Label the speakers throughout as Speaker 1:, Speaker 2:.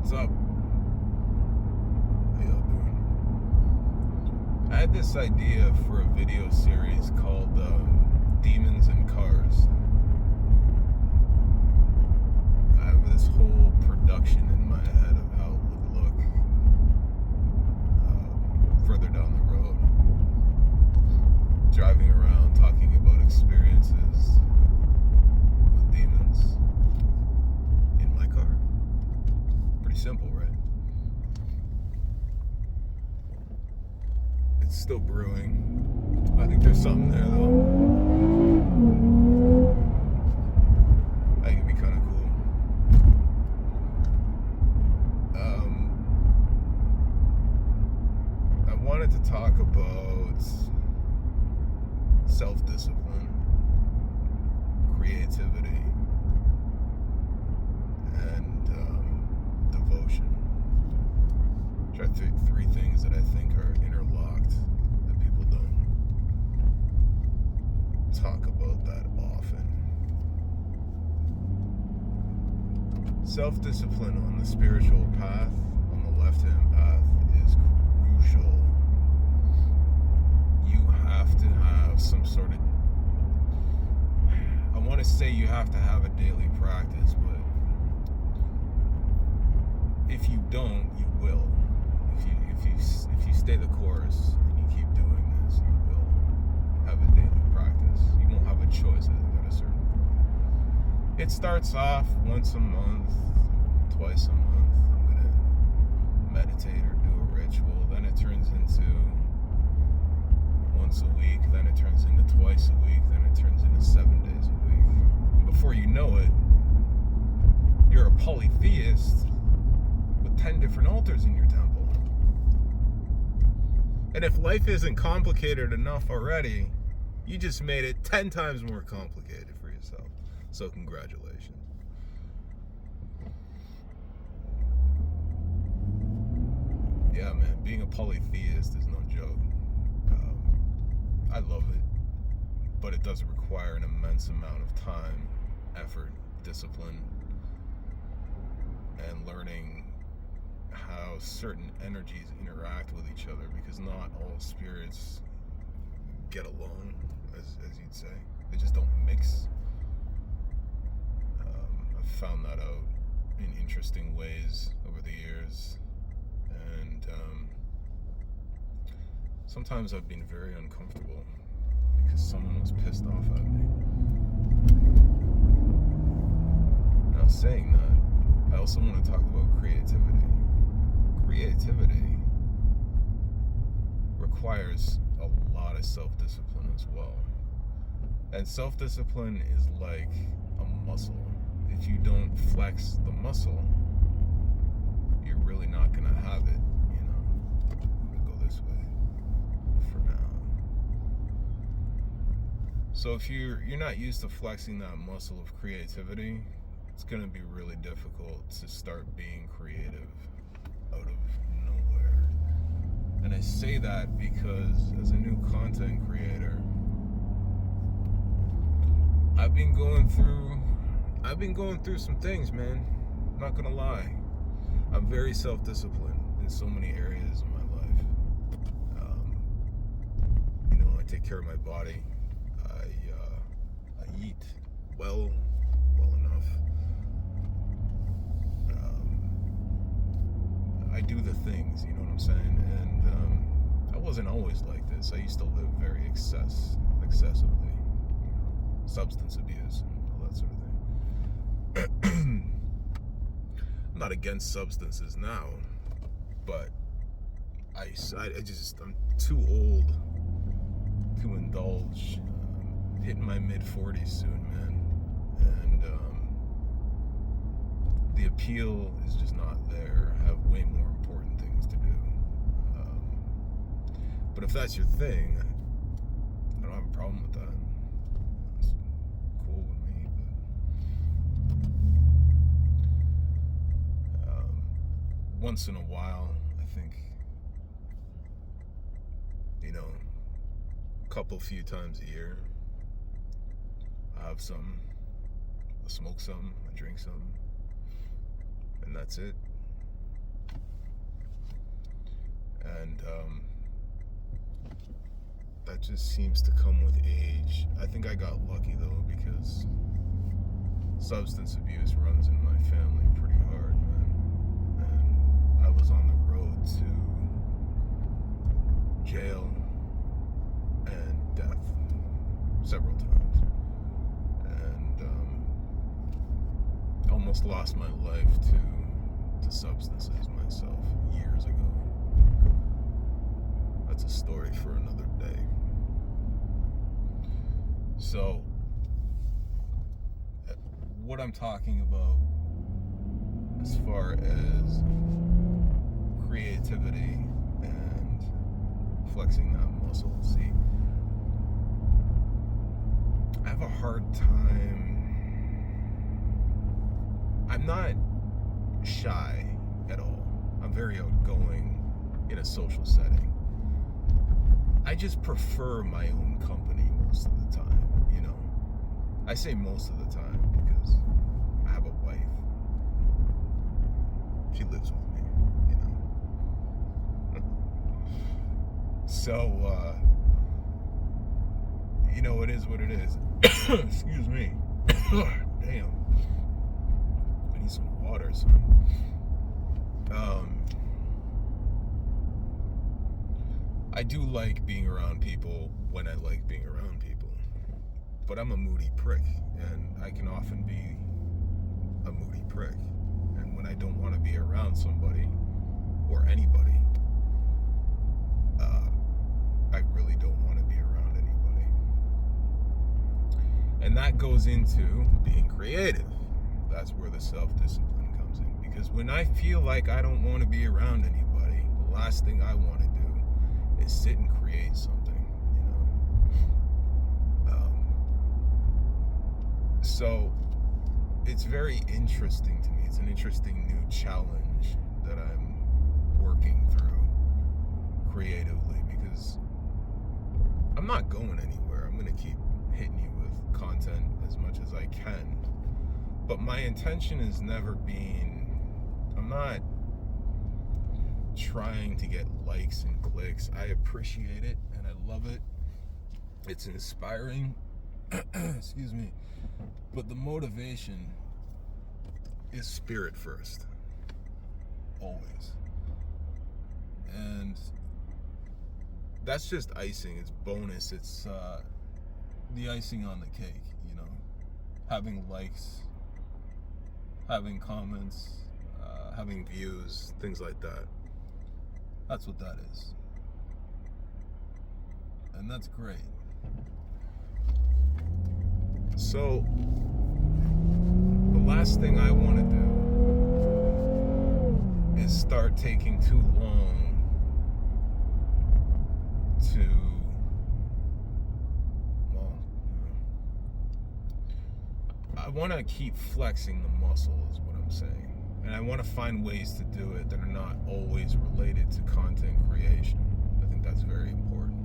Speaker 1: What's up? How y'all doing? I had this idea for a video series called Demons in Cars. I have this whole production in my head of how it would look further down the road. Driving around talking about experiences with demons in my car. Pretty simple, right? It's still brewing. I think there's something there though. I think it'd be kind of cool. I wanted to talk about self-discipline, creativity, and devotion. Try three things that I think are interlocked that people don't talk about that often. Self-discipline on the spiritual path, on the left-hand path, is crucial. You have to have some sort of, I want to say you have to have a daily practice, but if you don't, you will. If you stay the course and you keep doing this, you will have a daily practice. You won't have a choice at a certain point. It starts off once a month, twice a month. I'm gonna meditate or do a ritual. Then it turns into once a week. Then it turns into twice a week. Then it turns into 7 days a week. And before you know it, you're a polytheist with 10 different altars in your temple. And if life isn't complicated enough already, you just made it 10 times more complicated for yourself. So congratulations. Yeah, man, being a polytheist is no joke. I love it, but it does require an immense amount of time, effort, discipline, and learning how certain energies interact with each other, because not all spirits get along, as you'd say. They just don't mix. I've found that out in interesting ways over the years, and sometimes I've been very uncomfortable because someone was pissed off at me. Now, saying that, I also want to talk about creativity. Creativity requires a lot of self-discipline as well. And self-discipline is like a muscle. If you don't flex the muscle, you're really not going to have it, you know. I'm going to go this way for now. So if you're not used to flexing that muscle of creativity, it's going to be really difficult to start being creative out of nowhere. And I say that because as a new content creator, I've been going through some things, man. I'm not gonna lie. I'm very self-disciplined in so many areas of my life. I take care of my body. I eat well enough. I do the things, you know what I'm saying? And I wasn't always like this. I used to live very excessively, substance abuse and all that sort of thing. I'm not against substances now, but I'm too old to indulge. Hitting my mid-40s soon, man, and the appeal is just not there. I have way more important things to do. But if that's your thing, I don't have a problem with that. It's cool with me. But once in a while, I think, a few times a year, I have something. I smoke something, I drink something, and that's it. And that just seems to come with age. I think I got lucky though, because substance abuse runs in my family pretty hard, man. And I was on the road to jail and death several times. And almost lost my life to substances myself years ago. That's a story for another day. So, what I'm talking about as far as creativity and flexing that muscle, see, I have a hard time. I'm not shy at all. I'm very outgoing in a social setting. I just prefer my own company most of the time, you know. I say most of the time because I have a wife. She lives with me, you know. So, you know, it is what it is. Excuse me. Damn. I need some water, son. I do like being around people when I like being around people. But I'm a moody prick, and I can often be a moody prick. And when I don't want to be around somebody, or anybody, I really don't want to be around anybody. And that goes into being creative. That's where the self-discipline comes in. Because when I feel like I don't want to be around anybody, the last thing I want to do is sit and create something, you know. So it's very interesting to me. It's an interesting new challenge that I'm working through creatively, because I'm not going anywhere. I'm going to keep hitting you with content as much as I can. But my intention has never been, I'm not trying to get likes and clicks. I appreciate it and I love it. It's inspiring. Excuse me. But the motivation is spirit first. Always. And that's just icing. It's bonus. It's the icing on the cake, you know. Having likes, having comments, having views, things like that. That's what that is. And that's great. So, the last thing I want to do is start taking too long to, well, I want to keep flexing the muscle is what I'm saying. And I want to find ways to do it that are not always related to content creation. I think that's very important.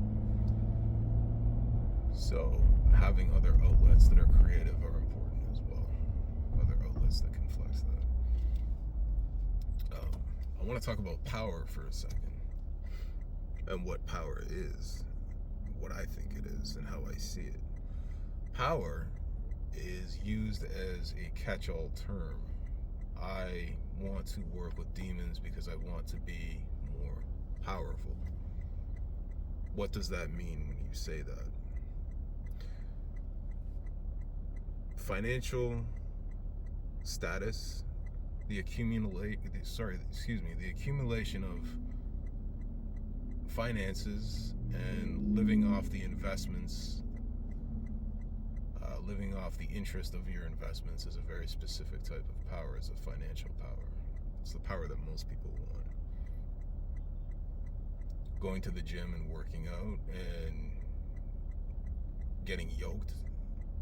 Speaker 1: So having other outlets that are creative are important as well. Other outlets that can flex that. I want to talk about power for a second. And what power is. What I think it is and how I see it. Power is used as a catch-all term. I want to work with demons because I want to be more powerful. What does that mean when you say that? Financial status, the accumulation of finances and living off the investments, living off the interest of your investments is a very specific type of power. It's a financial power. It's the power that most people want. Going to the gym and working out and getting yoked,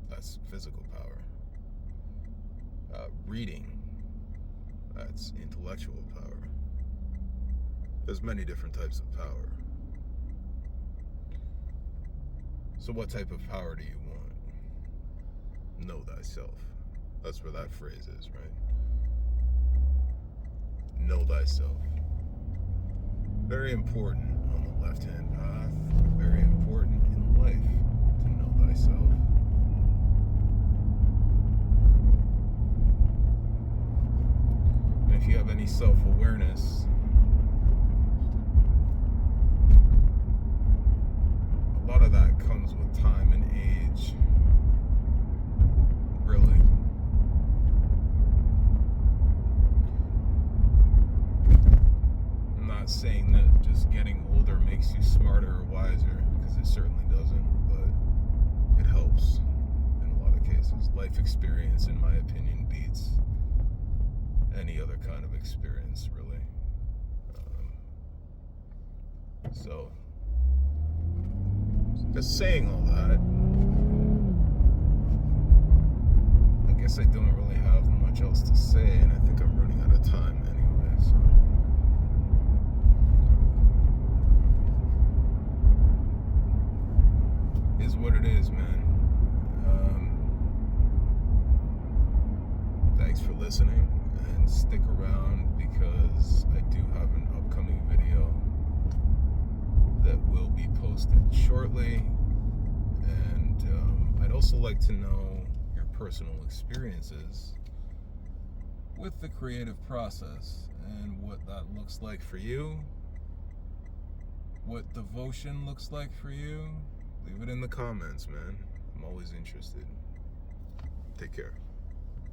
Speaker 1: that's physical power. Reading, that's intellectual power. There's many different types of power. So what type of power do you want? Know thyself. That's where that phrase is, right? Know thyself. Very important on the left-hand path, very important in life to know thyself. And if you have any self-awareness, a lot of that comes with time and age. Really. I'm not saying that just getting older makes you smarter or wiser, because it certainly doesn't, but it helps in a lot of cases. Life experience, in my opinion, beats any other kind of experience, really. So, just saying all that, I guess I don't really have much else to say, and I think I'm running out of time anyway, so. Is what it is, man. Thanks for listening, and stick around because I do have an upcoming video that will be posted shortly, and I'd also like to know your personal experiences with the creative process and what that looks like for you, what devotion looks like for you. Leave it in the comments, man. I'm always interested. Take care.